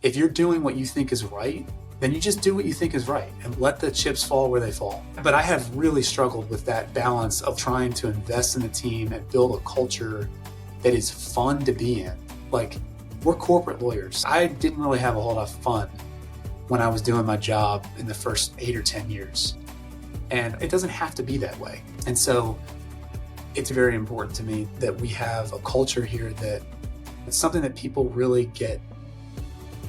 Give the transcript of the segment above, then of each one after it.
If you're doing what you think is right, then you just do what you think is right and let the chips fall where they fall. But I have really struggled with that balance of trying to invest in a team and build a culture that is fun to be in. Like, we're corporate lawyers. I didn't really have a whole lot of fun when I was doing my job in the first 8 or 10 years. And it doesn't have to be that way. And so it's very important to me that we have a culture here that it's something that people really get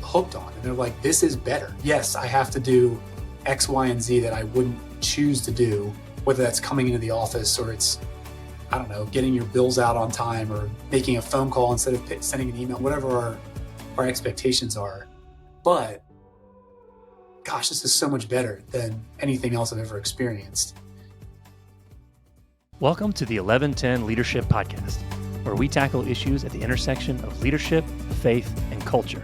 hooked on. And they're like, this is better. Yes, I have to do X, Y, and Z that I wouldn't choose to do, whether that's coming into the office or it's, I don't know, getting your bills out on time or making a phone call instead of sending an email, whatever our expectations are. But gosh, this is so much better than anything else I've ever experienced. Welcome to the 1110 Leadership Podcast, where we tackle issues at the intersection of leadership, faith, and culture.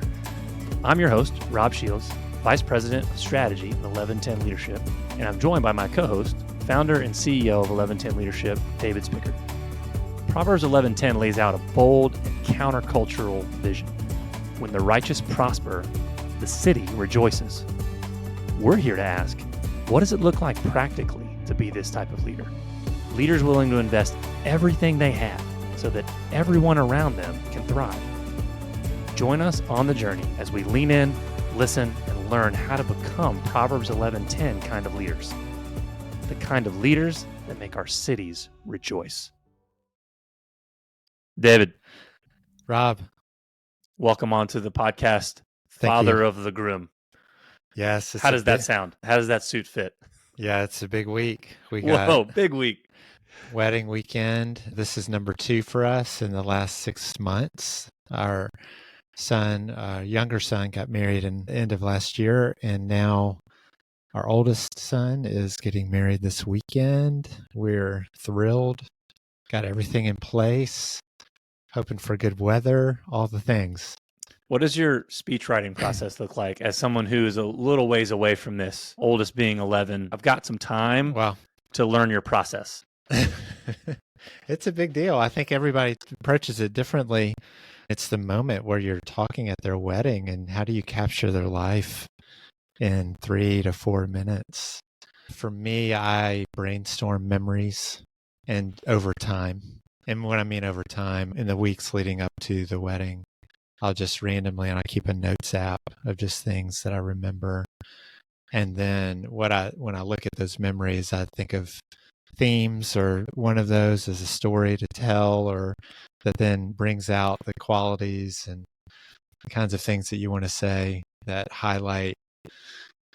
I'm your host, Rob Shields, Vice President of Strategy at 1110 Leadership, and I'm joined by my co-host, founder and CEO of 1110 Leadership, David Spickard. Proverbs 1110 lays out a bold and countercultural vision. When the righteous prosper, the city rejoices. We're here to ask, what does it look like practically to be this type of leader? Leaders willing to invest everything they have so that everyone around them can thrive. Join us on the journey as we lean in, listen, and learn how to become Proverbs 11:10 kind of leaders. The kind of leaders that make our cities rejoice. David. Rob. Welcome onto the podcast, Thank Father you. of the Groom. Yes. How does that sound? How does that suit fit? Yeah, it's a big week. We Whoa, got big week. wedding weekend. This is number 2 for us in the last 6 months. Our younger son got married in the end of last year, and now our oldest son is getting married this weekend. We're thrilled. Got everything in place. Hoping for good weather, all the things. What does your speech writing process look like as someone who is a little ways away from this, oldest being 11? I've got some time to learn your process. It's a big deal. I think everybody approaches it differently. It's the moment where you're talking at their wedding, and how do you capture their life in 3 to 4 minutes? For me, I brainstorm memories and over time. And when I mean over time, in the weeks leading up to the wedding, I'll just randomly, and I keep a notes app of just things that I remember. And then when I look at those memories, I think of themes, or one of those is a story to tell, or that then brings out the qualities and the kinds of things that you want to say that highlight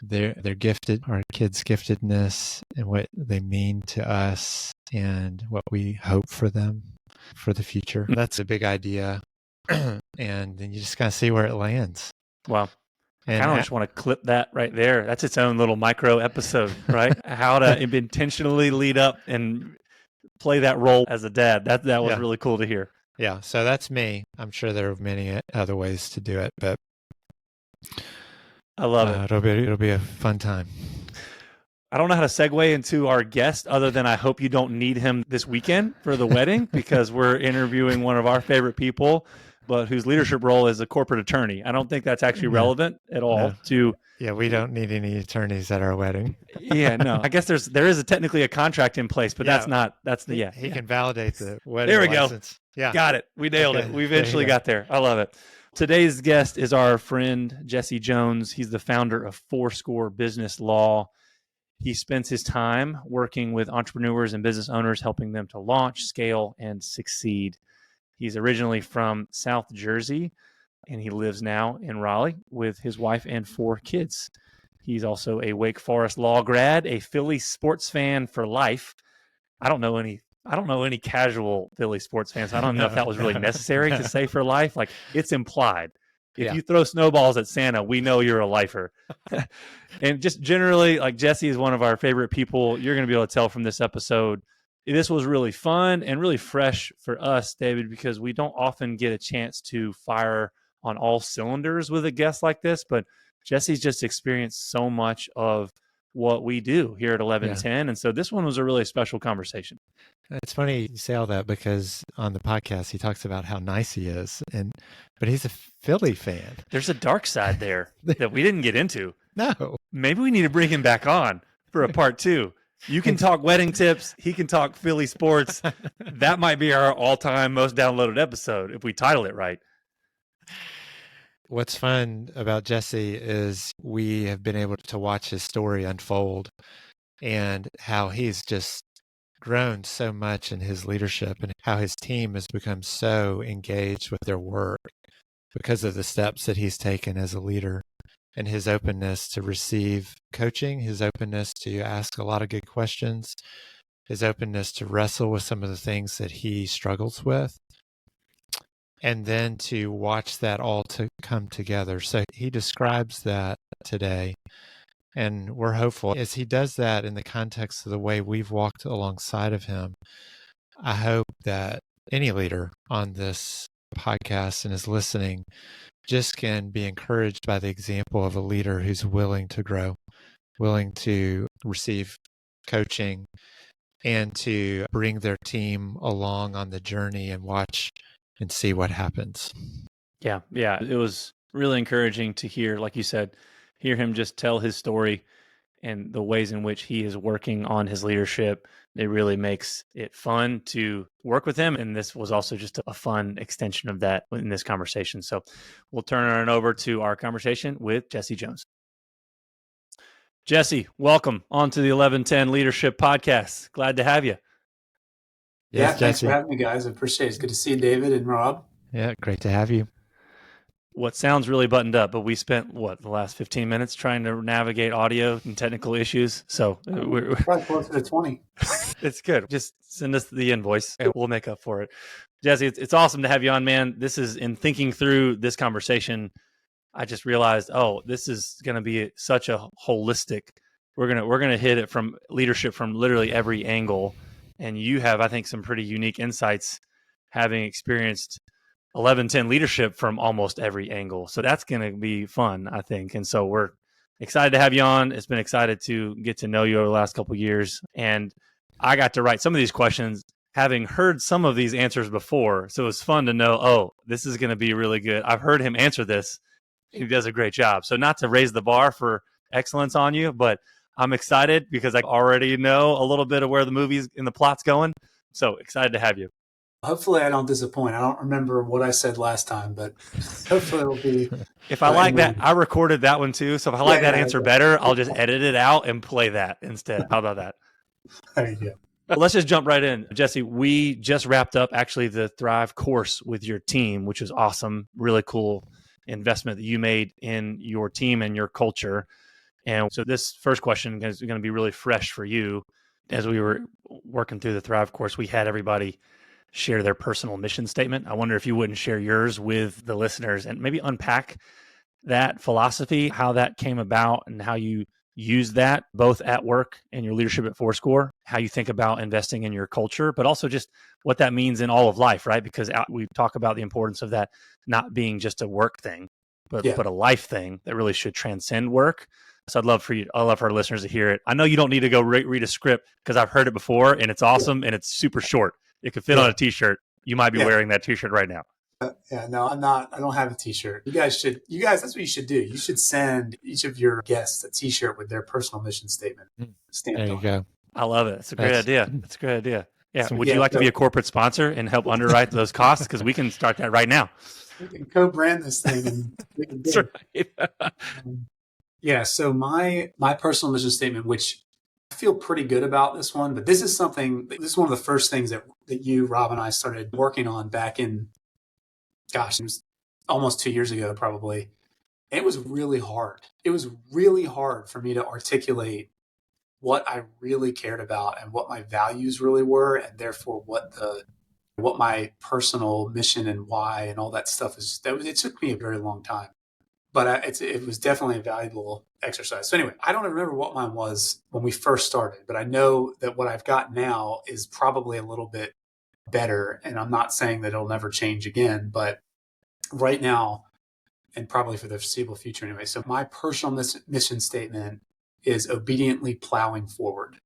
their gifted, our kids' giftedness, and what they mean to us and what we hope for them for the future. That's a big idea. And then you just kind of see where it lands. Wow. I kind of just want to clip that right there. That's its own little micro episode, right? How to intentionally lead up and play that role as a dad. That was really cool to hear. Yeah. So that's me. I'm sure there are many other ways to do it, but I love it. It'll be a fun time. I don't know how to segue into our guest other than I hope you don't need him this weekend for the wedding, because we're interviewing one of our favorite people, but whose leadership role is a corporate attorney. I don't think that's actually relevant at all to... Yeah, we don't need any attorneys at our wedding. Yeah, no. I guess there is technically a contract in place, but He can validate the wedding There we license. Go. Yeah. Got it. We nailed it. We eventually got there. I love it. Today's guest is our friend, Jesse Jones. He's the founder of Fourscore Business Law. He spends his time working with entrepreneurs and business owners, helping them to launch, scale, and succeed. He's originally from South Jersey, and he lives now in Raleigh with his wife and 4 kids. He's also a Wake Forest law grad, a Philly sports fan for life. I don't know any casual Philly sports fans. So I don't know if that was really necessary to say for life. Like, it's implied. If you throw snowballs at Santa, we know you're a lifer. And just generally, like, Jesse is one of our favorite people. You're going to be able to tell from this episode. This was really fun and really fresh for us, David, because we don't often get a chance to fire on all cylinders with a guest like this. But Jesse's just experienced so much of what we do here at Yeah. 1110. And so this one was a really special conversation. It's funny you say all that because on the podcast he talks about how nice he is, but he's a Philly fan. There's a dark side there that we didn't get into. No. Maybe we need to bring him back on for a part 2. You can talk wedding tips. He can talk Philly sports. That might be our all-time most downloaded episode if we title it right. What's fun about Jesse is we have been able to watch his story unfold and how he's just grown so much in his leadership and how his team has become so engaged with their work because of the steps that he's taken as a leader and his openness to receive coaching, his openness to ask a lot of good questions, his openness to wrestle with some of the things that he struggles with, and then to watch that all to come together. So he describes that today, and we're hopeful as he does that in the context of the way we've walked alongside of him. I hope that any leader on this podcast and is listening just can be encouraged by the example of a leader who's willing to grow, willing to receive coaching, and to bring their team along on the journey and watch and see what happens. Yeah. It was really encouraging to hear, like you said, hear him just tell his story and the ways in which he is working on his leadership. It really makes it fun to work with him. And this was also just a fun extension of that in this conversation. So we'll turn it over to our conversation with Jesse Jones. Jesse, welcome onto the 1110 Leadership Podcast. Glad to have you. Yeah, thanks for having me, guys. I appreciate it. It's good to see you, David and Rob. Yeah, great to have you. What sounds really buttoned up, but we spent, the last 15 minutes trying to navigate audio and technical issues. So we're probably closer to 20. It's good. Just send us the invoice and we'll make up for it. Jesse, it's awesome to have you on, man. This is, in thinking through this conversation, I just realized, this is going to be such a holistic, we're going to hit it from leadership from literally every angle. And you have, I think, some pretty unique insights, having experienced 1110 leadership from almost every angle. So that's going to be fun, I think. And so we're excited to have you on. It's been excited to get to know you over the last couple of years. And I got to write some of these questions having heard some of these answers before. So it was fun to know, this is going to be really good. I've heard him answer this. He does a great job. So not to raise the bar for excellence on you, but I'm excited because I already know a little bit of where the movie's and the plot's going. So excited to have you. Hopefully I don't disappoint. I don't remember what I said last time, but hopefully it'll be. If I like that, I recorded that one too. So if I like that answer better, I'll just edit it out and play that instead. How about that? There you go. Well, let's just jump right in. Jesse, we just wrapped up actually the Thrive course with your team, which was awesome. Really cool investment that you made in your team and your culture. And so this first question is going to be really fresh for you. As we were working through the Thrive course, we had everybody share their personal mission statement. I wonder if you wouldn't share yours with the listeners and maybe unpack that philosophy, how that came about and how you use that both at work and your leadership at Fourscore, how you think about investing in your culture, but also just what that means in all of life, right? Because we talk about the importance of that not being just a work thing, but a life thing that really should transcend work. So I'd love for our listeners to hear it. I know you don't need to go read a script because I've heard it before and it's awesome and it's super short. It could fit on a t-shirt. You might be wearing that t-shirt right now. No, I'm not. I don't have a t-shirt. You guys, that's what you should do. You should send each of your guests a t-shirt with their personal mission statement stamped on. There you go. I love it. It's a great idea. It's a great idea. Yeah. Would you like to be a corporate sponsor and help underwrite those costs? Because we can start that right now. We can co-brand this thing and make it big. That's right. So my personal mission statement, which I feel pretty good about this one, but this is one of the first things that you, Rob, and I started working on back in, it was almost 2 years ago, probably. It was really hard. It was really hard for me to articulate what I really cared about and what my values really were, and therefore what my personal mission and why and all that stuff is. It took me a very long time. But it was definitely a valuable exercise. So anyway, I don't remember what mine was when we first started, but I know that what I've got now is probably a little bit better. And I'm not saying that it'll never change again, but right now, and probably for the foreseeable future anyway. So my personal mission statement is obediently plowing forward.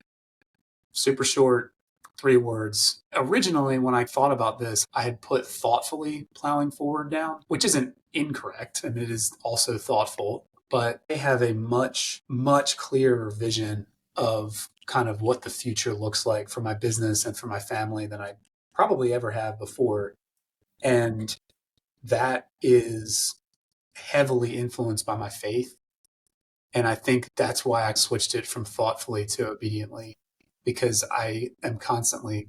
Super short, 3 words. Originally, when I thought about this, I had put thoughtfully plowing forward down, which isn't incorrect, and it is also thoughtful, but I have a much, much clearer vision of kind of what the future looks like for my business and for my family than I probably ever have before. And that is heavily influenced by my faith. And I think that's why I switched it from thoughtfully to obediently, because I am constantly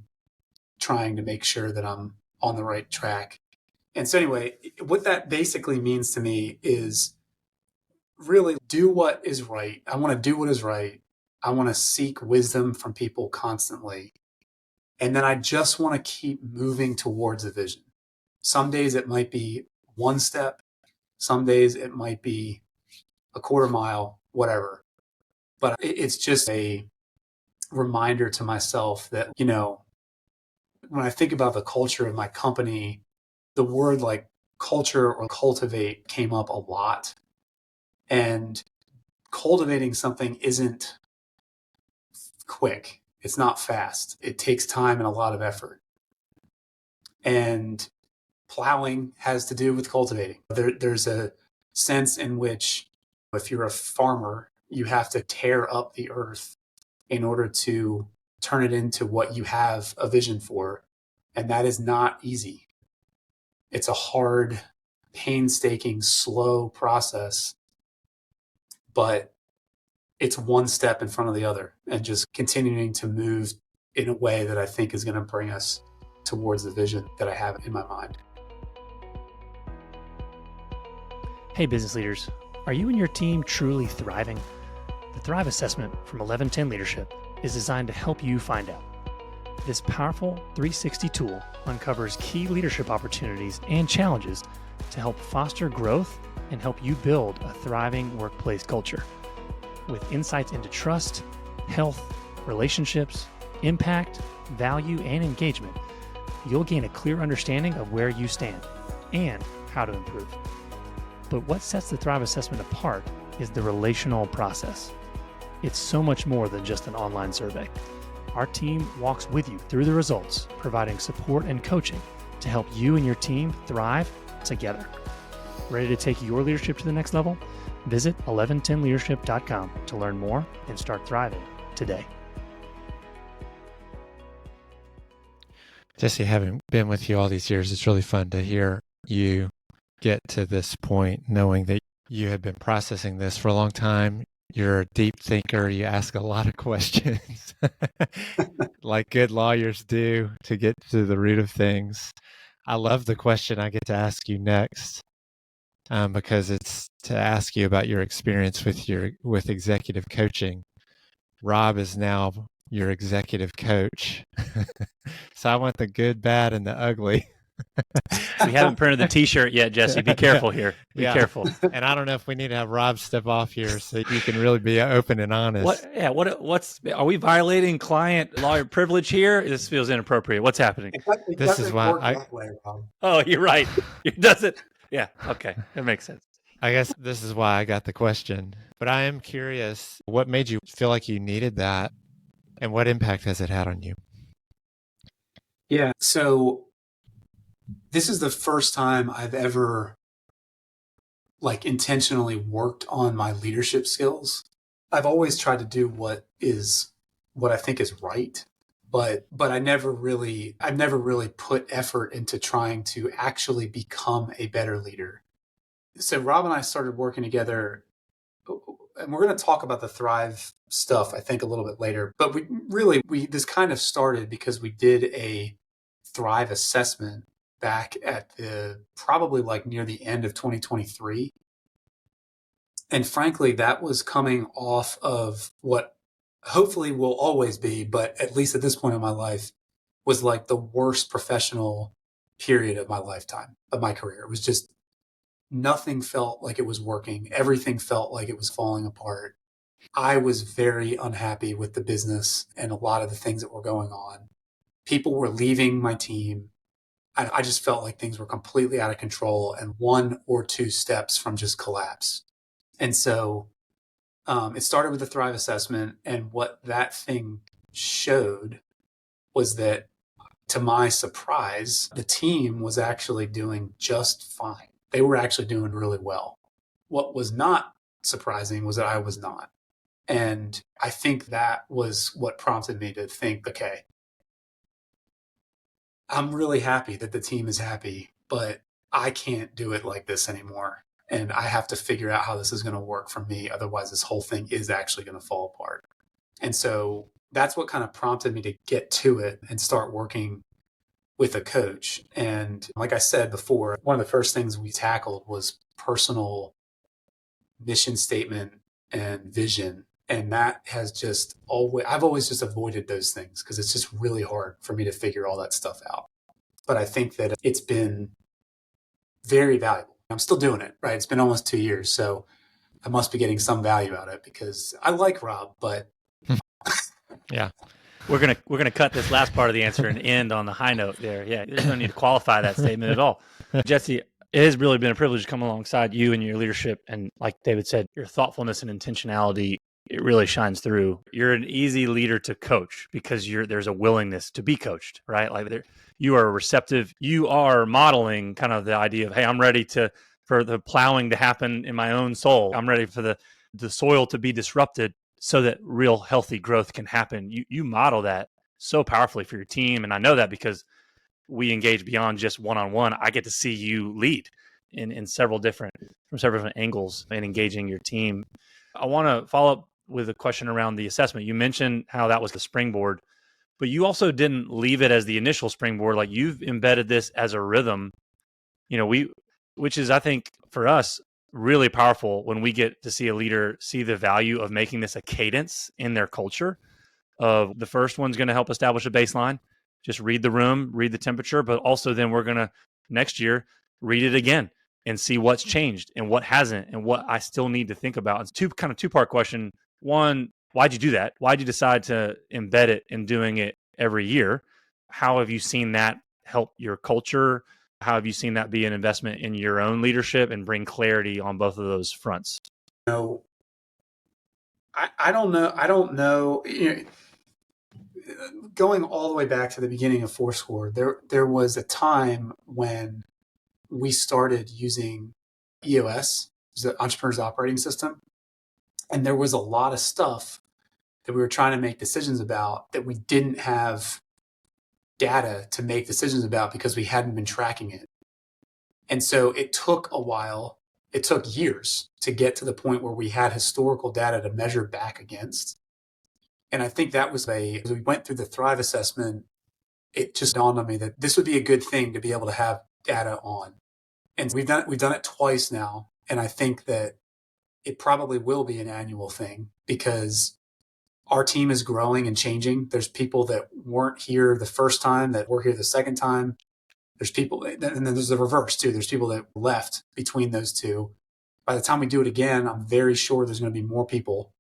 trying to make sure that I'm on the right track. And so anyway, what that basically means to me is really do what is right. I want to do what is right. I want to seek wisdom from people constantly. And then I just want to keep moving towards a vision. Some days it might be 1 step. Some days it might be a quarter mile, whatever. But it's just a reminder to myself that, when I think about the culture of my company, the word like culture or cultivate came up a lot. And cultivating something isn't quick. It's not fast. It takes time and a lot of effort. And plowing has to do with cultivating. There's a sense in which if you're a farmer, you have to tear up the earth in order to turn it into what you have a vision for. And that is not easy. It's a hard, painstaking, slow process, but it's one step in front of the other and just continuing to move in a way that I think is going to bring us towards the vision that I have in my mind. Hey, business leaders, are you and your team truly thriving? The Thrive Assessment from 1110 Leadership is designed to help you find out. This powerful 360 tool uncovers key leadership opportunities and challenges to help foster growth and help you build a thriving workplace culture. With insights into trust, health, relationships, impact, value, and engagement, you'll gain a clear understanding of where you stand and how to improve. But what sets the Thrive Assessment apart is the relational process. It's so much more than just an online survey. Our team walks with you through the results, providing support and coaching to help you and your team thrive together. Ready to take your leadership to the next level? Visit 1110leadership.com to learn more and start thriving today. Jesse, having been with you all these years, it's really fun to hear you get to this point, knowing that you have been processing this for a long time. You're a deep thinker. You ask a lot of questions, like good lawyers do, to get to the root of things. I love the question I get to ask you next, because it's to ask you about your experience with executive coaching. Rob is now your executive coach. So I want the good, bad, and the ugly. We haven't printed the T-shirt yet, Jesse. Be careful here. Be careful. And I don't know if we need to have Rob step off here so you can really be open and honest. Are we violating client lawyer privilege here? This feels inappropriate. What's happening? This is why Oh, you're right. It doesn't. Yeah. Okay. That makes sense. I guess this is why I got the question. But I am curious, what made you feel like you needed that, and what impact has it had on you? Yeah. So this is the first time I've ever intentionally worked on my leadership skills. I've always tried to do what I think is right, but I've never really put effort into trying to actually become a better leader. So Rob and I started working together, and we're going to talk about the Thrive stuff, I think, a little bit later. But this kind of started because we did a Thrive assessment back at probably near the end of 2023. And frankly, that was coming off of what hopefully will always be, but at least at this point in my life, was the worst professional period of my lifetime, of my career. It was just, nothing felt like it was working. Everything felt like it was falling apart. I was very unhappy with the business and a lot of the things that were going on. People were leaving my team. I just felt like things were completely out of control and 1 or 2 steps from just collapse. And so It started with the Thrive assessment. And what that thing showed was that, to my surprise, the team was actually doing just fine. They were actually doing really well. What was not surprising was that I was not. And I think that was what prompted me to think, okay, I'm really happy that the team is happy, but I can't do it like this anymore. And I have to figure out how this is going to work for me. Otherwise, this whole thing is actually going to fall apart. And so that's what kind of prompted me to get to it and start working with a coach. And like I said before, one of the first things we tackled was personal mission statement and vision. And that has just I've always just avoided those things because it's just really hard for me to figure all that stuff out. But I think that it's been very valuable. I'm still doing it, right? It's been almost 2 years. So I must be getting some value out of it because I like Rob, but yeah. We're gonna cut this last part of the answer and end on the high note there. Yeah, there's no need to qualify that statement at all. Jesse, it has really been a privilege to come alongside you and your leadership. And like David said, your thoughtfulness and intentionality, it really shines through. You're an easy leader to coach because there's a willingness to be coached, right? Like you are receptive. You are modeling kind of the idea of, hey, I'm ready for the plowing to happen in my own soul. I'm ready for the soil to be disrupted so that real healthy growth can happen. You model that so powerfully for your team. And I know that because we engage beyond just one-on-one. I get to see you lead from several different angles in engaging your team. I want to follow up with a question around the assessment. You mentioned how that was the springboard, but you also didn't leave it as the initial springboard. Like, you've embedded this as a rhythm, which is, I think, for us, really powerful when we get to see a leader see the value of making this a cadence in their culture. Of the first one's going to help establish a baseline, just read the room, read the temperature, but also then we're going to next year read it again and see what's changed and what hasn't and what I still need to think about. It's two-part question. One, why'd you do that? Why'd you decide to embed it in doing it every year? How have you seen that help your culture? How have you seen that be an investment in your own leadership and bring clarity on both of those fronts? No, I don't know. I don't know. Going all the way back to the beginning of Fourscore, there was a time when we started using EOS, the Entrepreneur's Operating System, and there was a lot of stuff that we were trying to make decisions about that we didn't have data to make decisions about because we hadn't been tracking it. And so it took a while. It took years to get to the point where we had historical data to measure back against. And I think that was as we went through the Thrive assessment, it just dawned on me that this would be a good thing to be able to have data on. And we've done it twice now. And I think that it probably will be an annual thing because our team is growing and changing. There's people that weren't here the first time that were here the second time. There's people, and then there's the reverse too. There's people that left between those two. By the time we do it again, I'm very sure there's going to be more people,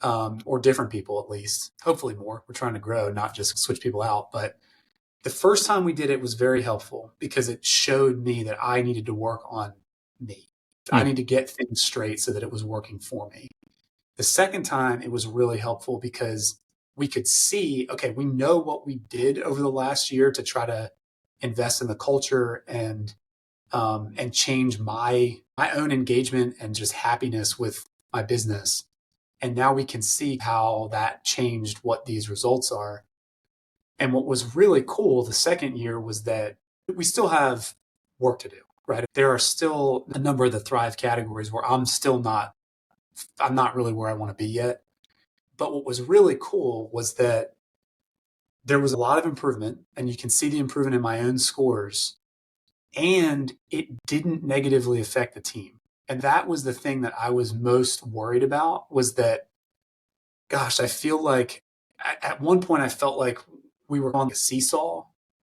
or different people at least. Hopefully more. We're trying to grow, not just switch people out. But the first time we did it was very helpful because it showed me that I needed to work on me. I need to get things straight so that it was working for me. The second time, it was really helpful because we could see, okay, we know what we did over the last year to try to invest in the culture and change my own engagement and just happiness with my business. And now we can see how that changed what these results are. And what was really cool the second year was that we still have work to do, right? There are still a number of the Thrive categories where I'm not really where I want to be yet. But what was really cool was that there was a lot of improvement, and you can see the improvement in my own scores, and it didn't negatively affect the team. And that was the thing that I was most worried about, was that, gosh, I feel like at one point I felt like we were on a seesaw.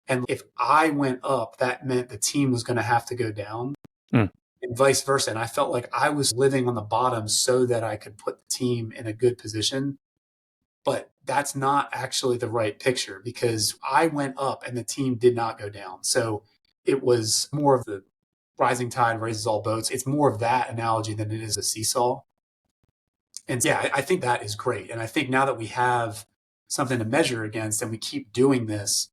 And if I went up, that meant the team was going to have to go down. And vice versa. And I felt like I was living on the bottom so that I could put the team in a good position. But that's not actually the right picture because I went up and the team did not go down. So it was more of the rising tide raises all boats. It's more of that analogy than it is a seesaw. And yeah, I think that is great. And I think now that we have something to measure against and we keep doing this,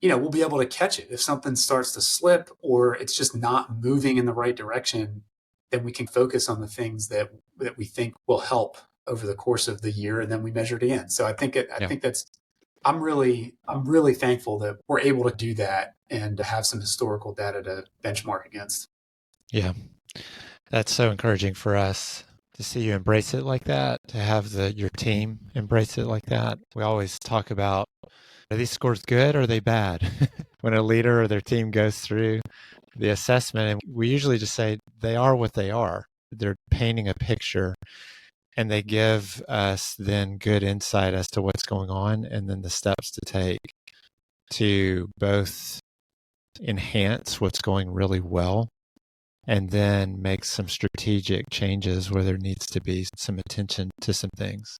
we'll be able to catch it. If something starts to slip or it's just not moving in the right direction, then we can focus on the things that we think will help over the course of the year, and then we measure it again. So I think that's I'm really thankful that we're able to do that and to have some historical data to benchmark against. Yeah. That's so encouraging for us to see you embrace it like that, to have your team embrace it like that. We always talk about, are these scores good or are they bad? When a leader or their team goes through the assessment, and we usually just say they are what they are. They're painting a picture, and they give us then good insight as to what's going on and then the steps to take to both enhance what's going really well and then make some strategic changes where there needs to be some attention to some things.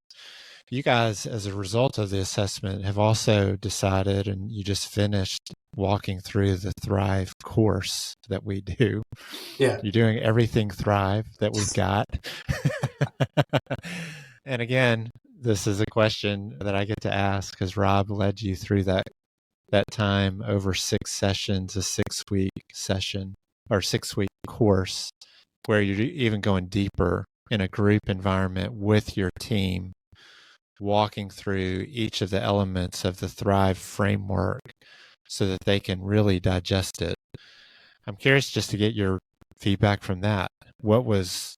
You guys, as a result of the assessment, have also decided, and you just finished walking through the Thrive course that we do. Yeah. You're doing everything Thrive that we've got. And again, this is a question that I get to ask because Rob led you through that time over 6 sessions, a 6-week session or 6-week course where you're even going deeper in a group environment with your team, walking through each of the elements of the Thrive framework so that they can really digest it. I'm curious just to get your feedback from that. What was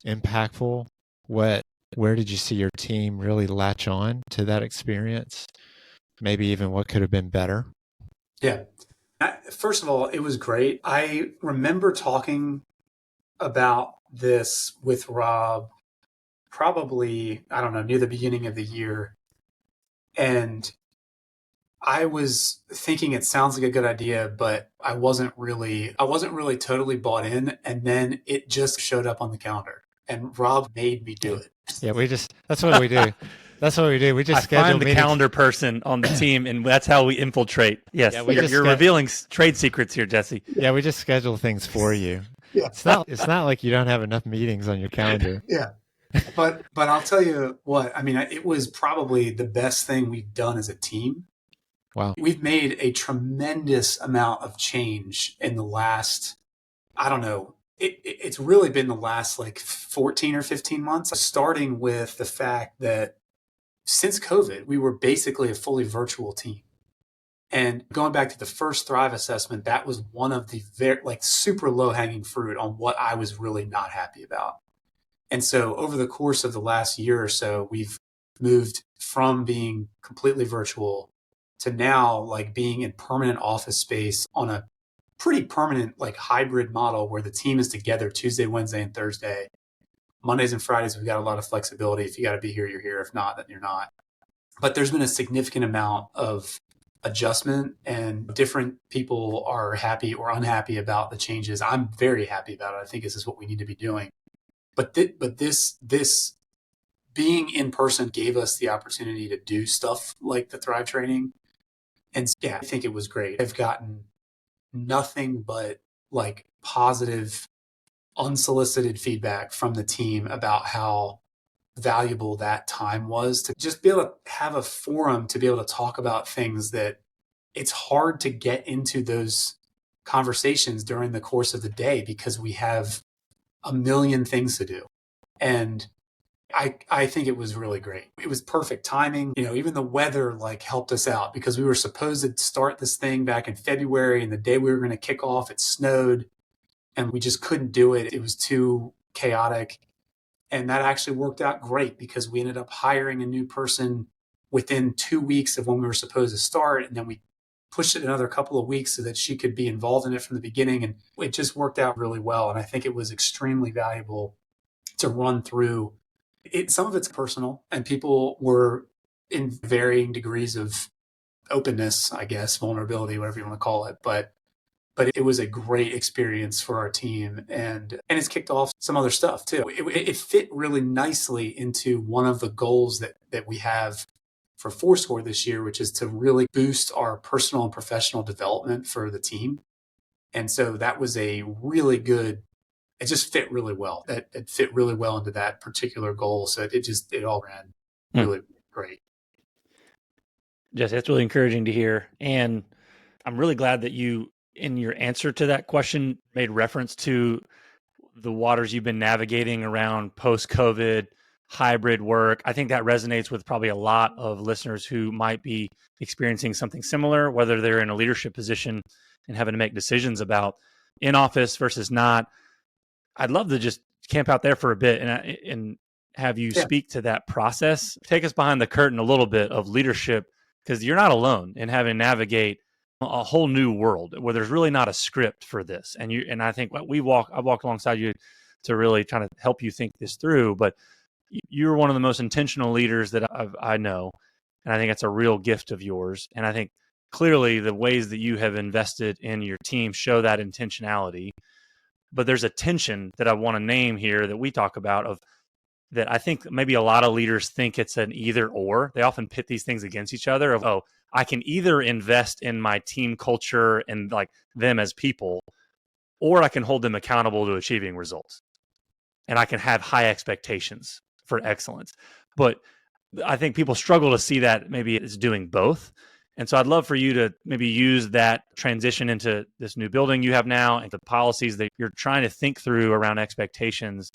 impactful? Where did you see your team really latch on to that experience? Maybe even what could have been better? Yeah. First of all, it was great. I remember talking about this with Rob probably, I don't know, near the beginning of the year. And I was thinking it sounds like a good idea, but I wasn't really totally bought in. And then it just showed up on the calendar and Rob made me do it. Yeah, that's what we do. That's what we do. We just schedule find the meetings. calendar person on the team, and that's how we infiltrate. Yes, Yeah, you're revealing trade secrets here, Jesse. Yeah, we just schedule things for you. Yeah. It's not like you don't have enough meetings on your calendar. Yeah. But I'll tell you what, I mean, it was probably the best thing we've done as a team. Wow. We've made a tremendous amount of change in the last, I don't know, it's really been the last like 14 or 15 months, starting with the fact that since COVID, we were basically a fully virtual team. And going back to the first Thrive assessment, that was one of the very super low hanging fruit on what I was really not happy about. And so over the course of the last year or so, we've moved from being completely virtual to now being in permanent office space on a pretty permanent hybrid model where the team is together Tuesday, Wednesday, and Thursday. Mondays and Fridays, we've got a lot of flexibility. If you got to be here, you're here. If not, then you're not. But there's been a significant amount of adjustment, and different people are happy or unhappy about the changes. I'm very happy about it. I think this is what we need to be doing. But this being in person gave us the opportunity to do stuff like the Thrive training. And yeah, I think it was great. I've gotten nothing but positive, unsolicited feedback from the team about how valuable that time was to just be able to have a forum to be able to talk about things that it's hard to get into those conversations during the course of the day because we have a million things to do. And I think it was really great. It was perfect timing. Even the weather helped us out because we were supposed to start this thing back in February, and the day we were going to kick off, it snowed and we just couldn't do it. It was too chaotic. And that actually worked out great because we ended up hiring a new person within 2 weeks of when we were supposed to start. And then we pushed it another couple of weeks so that she could be involved in it from the beginning. And it just worked out really well. And I think it was extremely valuable to run through it. Some of it's personal, and people were in varying degrees of openness, I guess, vulnerability, whatever you want to call it. But it was a great experience for our team, and it's kicked off some other stuff too. It fit really nicely into one of the goals that we have for Fourscore this year, which is to really boost our personal and professional development for the team. And so that was a really good it just fit really well. It fit really well into that particular goal. So it all ran really great. Jesse, that's really encouraging to hear. And I'm really glad that you, in your answer to that question, made reference to the waters you've been navigating around post-COVID hybrid work. I think that resonates with probably a lot of listeners who might be experiencing something similar, whether they're in a leadership position and having to make decisions about in office versus not. I'd love to just camp out there for a bit and have you speak to that process. Take us behind the curtain a little bit of leadership, because you're not alone in having to navigate a whole new world where there's really not a script for this. And I think I walked alongside you to really try to help you think this through. But you're one of the most intentional leaders that I know, and I think it's a real gift of yours. And I think clearly the ways that you have invested in your team show that intentionality. But there's a tension that I want to name here that we talk about of that I think maybe a lot of leaders think it's an either or. They often pit these things against each other of, oh, I can either invest in my team culture and like them as people, or I can hold them accountable to achieving results. And I can have high expectations for excellence. But I think people struggle to see that maybe it's doing both. And so I'd love for you to maybe use that transition into this new building you have now and the policies that you're trying to think through around expectations.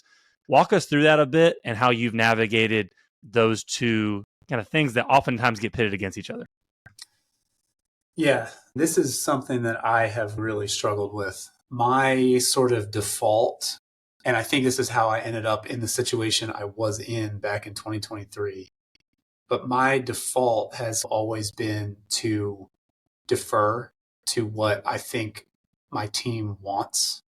Walk us through that a bit and how you've navigated those two kind of things that oftentimes get pitted against each other. Yeah, this is something that I have really struggled with. My sort of default, and I think this is how I ended up in the situation I was in back in 2023. But my default has always been to defer to what I think my team wants.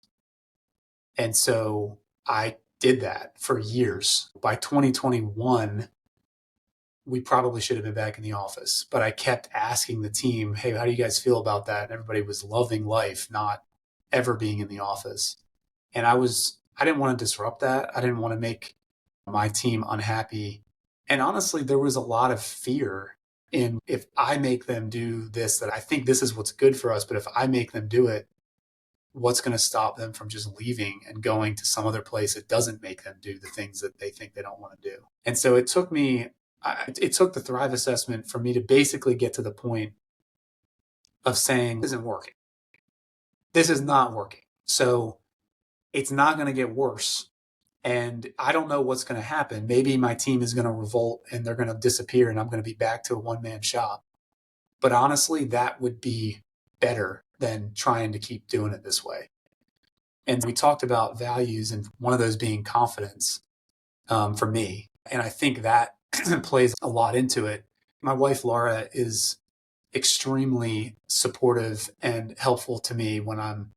And so I did that for years. By 2021, we probably should have been back in the office, but I kept asking the team, hey, how do you guys feel about that? And everybody was loving life, not ever being in the office. And I didn't want to disrupt that. I didn't want to make my team unhappy. And honestly, there was a lot of fear in if I make them do this, that I think this is what's good for us, but if I make them do it, what's going to stop them from just leaving and going to some other place that doesn't make them do the things that they think they don't want to do? And so it took the Thrive assessment for me to basically get to the point of saying, this isn't working. This is not working. So it's not going to get worse. And I don't know what's going to happen. Maybe my team is going to revolt and they're going to disappear and I'm going to be back to a one-man shop. But honestly, that would be better than trying to keep doing it this way. And we talked about values, and one of those being confidence for me. And I think that plays a lot into it. My wife, Laura, is extremely supportive and helpful to me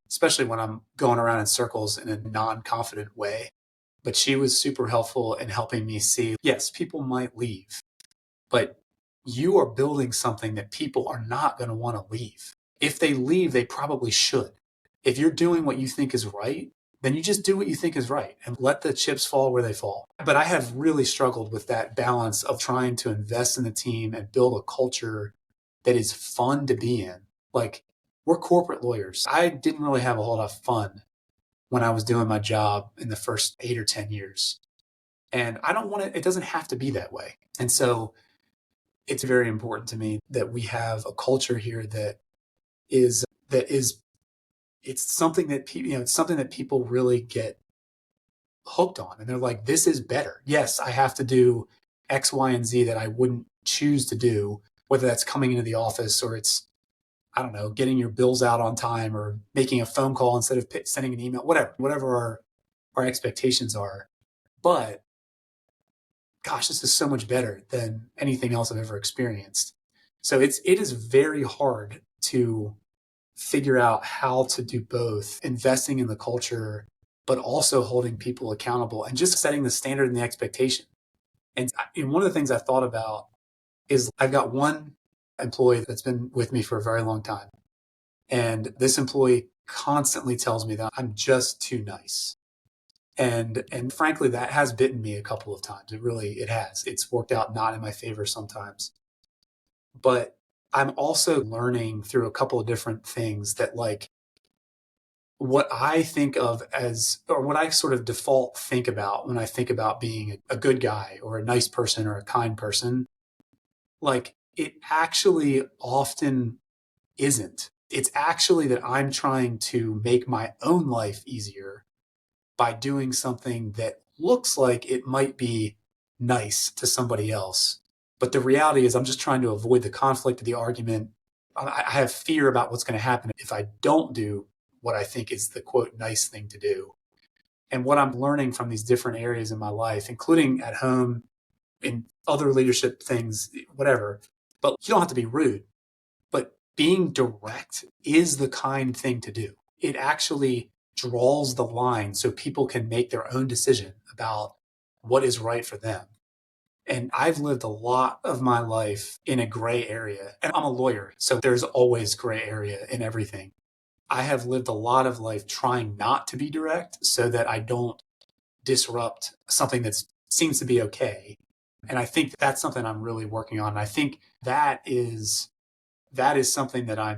especially when I'm going around in circles in a non-confident way. But she was super helpful in helping me see, yes, people might leave, but you are building something that people are not going to want to leave. If they leave, they probably should. If you're doing what you think is right, then you just do what you think is right and let the chips fall where they fall. But I have really struggled with that balance of trying to invest in the team and build a culture that is fun to be in. Like, we're corporate lawyers. I didn't really have a whole lot of fun when I was doing my job in the first 8 or 10 years. And I don't want it doesn't have to be that way. And so it's very important to me that we have a culture here that is it's something that it's something that people really get hooked on. And they're like, this is better. Yes, I have to do X, Y, and Z that I wouldn't choose to do, whether that's coming into the office or it's, I don't know, getting your bills out on time or making a phone call instead of sending an email, whatever our expectations are. But gosh, this is so much better than anything else I've ever experienced. So it is very hard to figure out how to do both, investing in the culture, but also holding people accountable and just setting the standard and the expectation. And one of the things I thought about is I've got one employee that's been with me for a very long time. And this employee constantly tells me that I'm just too nice. And frankly, that has bitten me a couple of times. It has. It's worked out not in my favor sometimes. But I'm also learning through a couple of different things that, like, what I think of as, or what I sort of default think about when I think about being a good guy or a nice person or a kind person, like it actually often isn't. It's actually that I'm trying to make my own life easier by doing something that looks like it might be nice to somebody else. But the reality is I'm just trying to avoid the conflict of the argument. I have fear about what's going to happen if I don't do what I think is the quote nice thing to do. And what I'm learning from these different areas in my life, including at home, in other leadership things, whatever, but you don't have to be rude. But being direct is the kind thing to do. It actually draws the line so people can make their own decision about what is right for them. And I've lived a lot of my life in a gray area. And I'm a lawyer, so there's always gray area in everything. I have lived a lot of life trying not to be direct so that I don't disrupt something that seems to be okay. And I think that's something I'm really working on. And I think that is something that I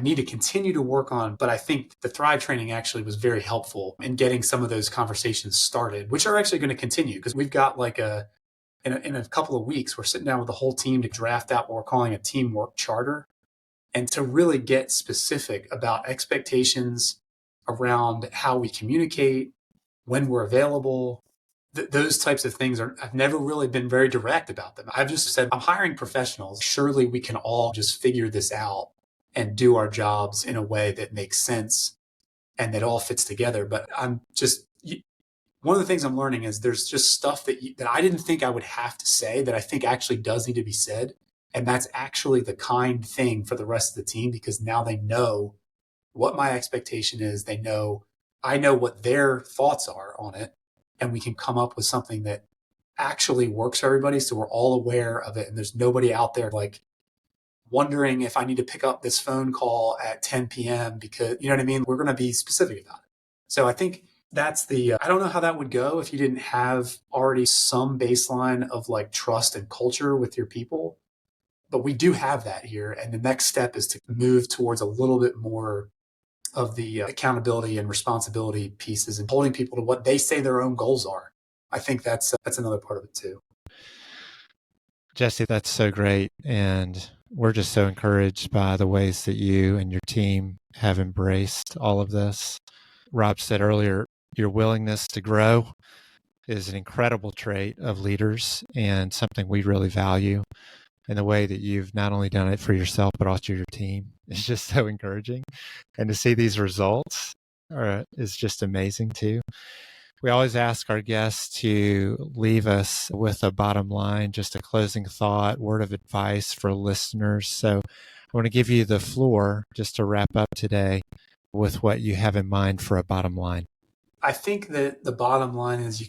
need to continue to work on. But I think the Thrive training actually was very helpful in getting some of those conversations started, which are actually going to continue because we've got like in a couple of weeks, we're sitting down with the whole team to draft out what we're calling a teamwork charter and to really get specific about expectations around how we communicate, when we're available. Those types of things I've never really been very direct about them. I've just said, I'm hiring professionals. Surely we can all just figure this out and do our jobs in a way that makes sense and that all fits together. But one of the things I'm learning is there's just stuff that I didn't think I would have to say that I think actually does need to be said. And that's actually the kind thing for the rest of the team because now they know what my expectation is. I know what their thoughts are on it. And we can come up with something that actually works for everybody. So we're all aware of it. And there's nobody out there like wondering if I need to pick up this phone call at 10 p.m. because, you know what I mean? We're going to be specific about it. So I think that's I don't know how that would go if you didn't have already some baseline of like trust and culture with your people. But we do have that here. And the next step is to move towards a little bit more of the accountability and responsibility pieces and holding people to what they say their own goals are. I think that's another part of it too. Jesse, that's so great. And we're just so encouraged by the ways that you and your team have embraced all of this. Rob said earlier, your willingness to grow is an incredible trait of leaders and something we really value. And the way that you've not only done it for yourself, but also your team is just so encouraging. And to see these results is just amazing too. We always ask our guests to leave us with a bottom line, just a closing thought, word of advice for listeners. So I want to give you the floor just to wrap up today with what you have in mind for a bottom line. I think that the bottom line is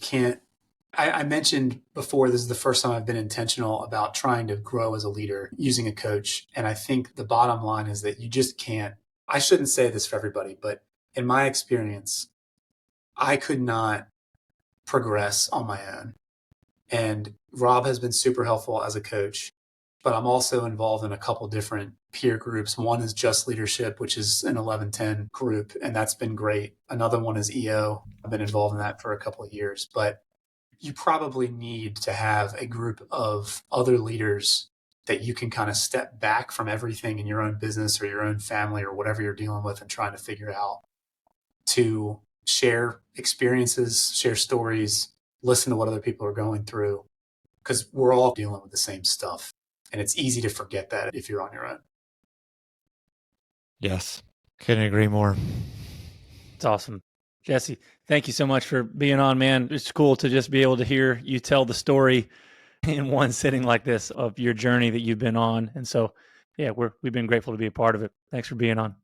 I mentioned before, this is the first time I've been intentional about trying to grow as a leader using a coach. And I think the bottom line is that you just can't, I shouldn't say this for everybody, but in my experience, I could not progress on my own. And Rob has been super helpful as a coach, but I'm also involved in a couple different peer groups. One is Just Leadership, which is an 1110 group, and that's been great. Another one is EO. I've been involved in that for a couple of years, but you probably need to have a group of other leaders that you can kind of step back from everything in your own business or your own family or whatever you're dealing with and trying to figure out, to share experiences, share stories, listen to what other people are going through, because we're all dealing with the same stuff. And it's easy to forget that if you're on your own. Yes, couldn't agree more. It's awesome. Jesse, thank you so much for being on, man. It's cool to just be able to hear you tell the story in one sitting like this of your journey that you've been on. And so, yeah, we've been grateful to be a part of it. Thanks for being on.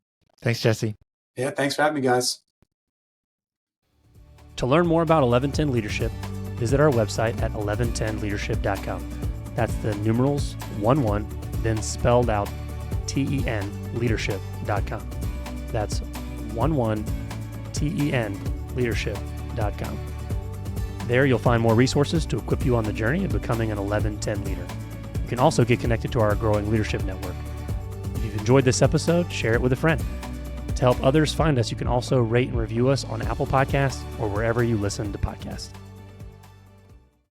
Thanks, Jesse. Yeah, thanks for having me, guys. To learn more about 1110 Leadership, visit our website at 1110leadership.com. That's the numerals 11, then spelled out TEN leadership.com. That's 11 TEN leadership.com. There you'll find more resources to equip you on the journey of becoming an 1110 leader. You can also get connected to our growing leadership network. If you've enjoyed this episode, share it with a friend. To help others find us, you can also rate and review us on Apple Podcasts or wherever you listen to podcasts.